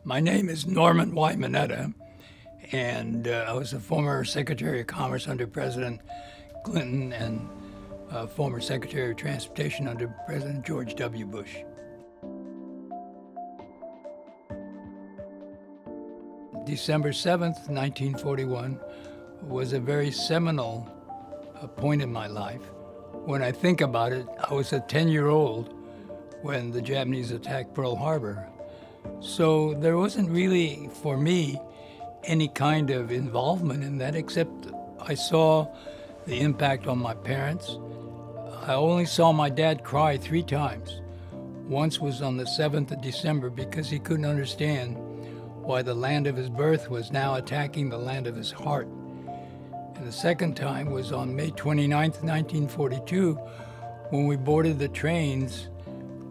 My name is Norman Y. Mineta, and I was a former Secretary of Commerce under President Clinton and former Secretary of Transportation under President George W. Bush. December 7th, 1941 was a very seminal point in my life. When I think about it, I was a 10-year-old when the Japanese attacked Pearl Harbor. So there wasn't really, for me, any kind of involvement in that, except I saw the impact on my parents. I only saw my dad cry 3 times. Once was on the 7th of December because he couldn't understand why the land of his birth was now attacking the land of his heart. And the second time was on May 29th, 1942, when we boarded the trains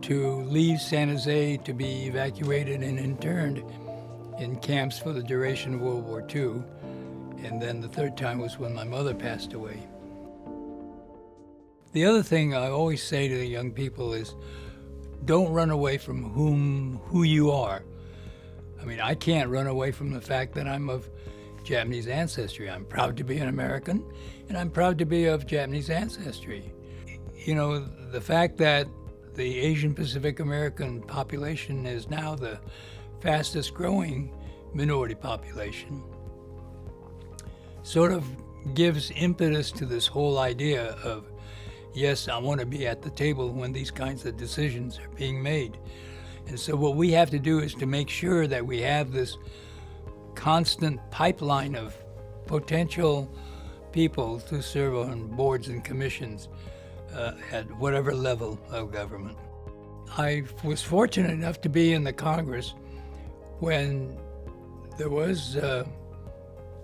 to leave San Jose to be evacuated and interned in camps for the duration of World War II. And then the third time was when my mother passed away. The other thing I always say to the young people is, don't run away from who you are. I mean, I can't run away from the fact that I'm of Japanese ancestry. I'm proud to be an American, and I'm proud to be of Japanese ancestry. You know, the fact that the Asian Pacific American population is now the fastest growing minority population sort of gives impetus to this whole idea of, yes, I want to be at the table when these kinds of decisions are being made. And so what we have to do is to make sure that we have this constant pipeline of potential people to serve on boards and commissions at whatever level of government. I was fortunate enough to be in the Congress when there was a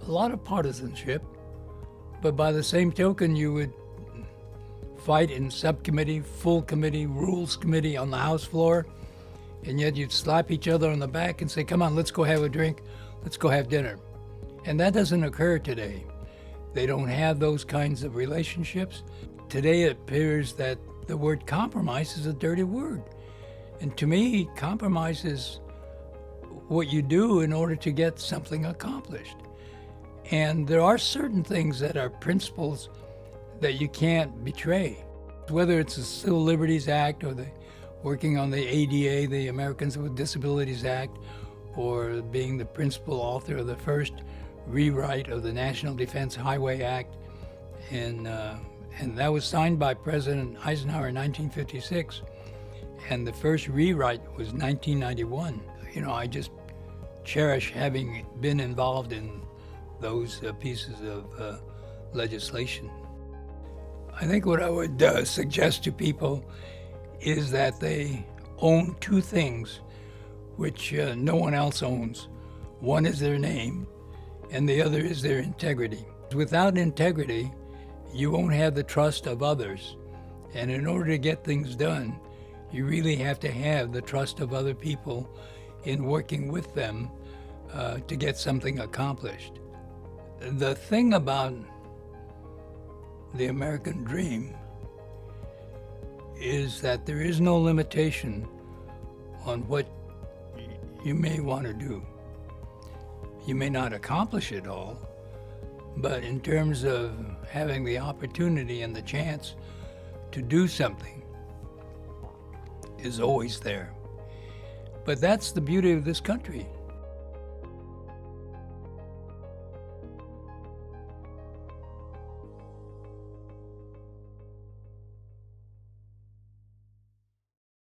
lot of partisanship, but by the same token, you would fight in subcommittee, full committee, rules committee on the House floor, and yet you'd slap each other on the back and say, come on, let's go have a drink, let's go have dinner. And that doesn't occur today. They don't have those kinds of relationships. Today it appears that the word compromise is a dirty word. And to me, compromise is what you do in order to get something accomplished. And there are certain things that are principles that you can't betray. Whether it's the Civil Liberties Act or working on the ADA, the Americans with Disabilities Act, or being the principal author of the first rewrite of the National Defense Highway Act. And that was signed by President Eisenhower in 1956. And the first rewrite was 1991. You know, I just cherish having been involved in those pieces of legislation. I think what I would suggest to people is that they own 2 things which no one else owns. One is their name, and the other is their integrity. Without integrity, you won't have the trust of others. And in order to get things done, you really have to have the trust of other people in working with them to get something accomplished. The thing about the American dream is that there is no limitation on what you may want to do. You may not accomplish it all, but in terms of having the opportunity and the chance to do something is always there. But that's the beauty of this country.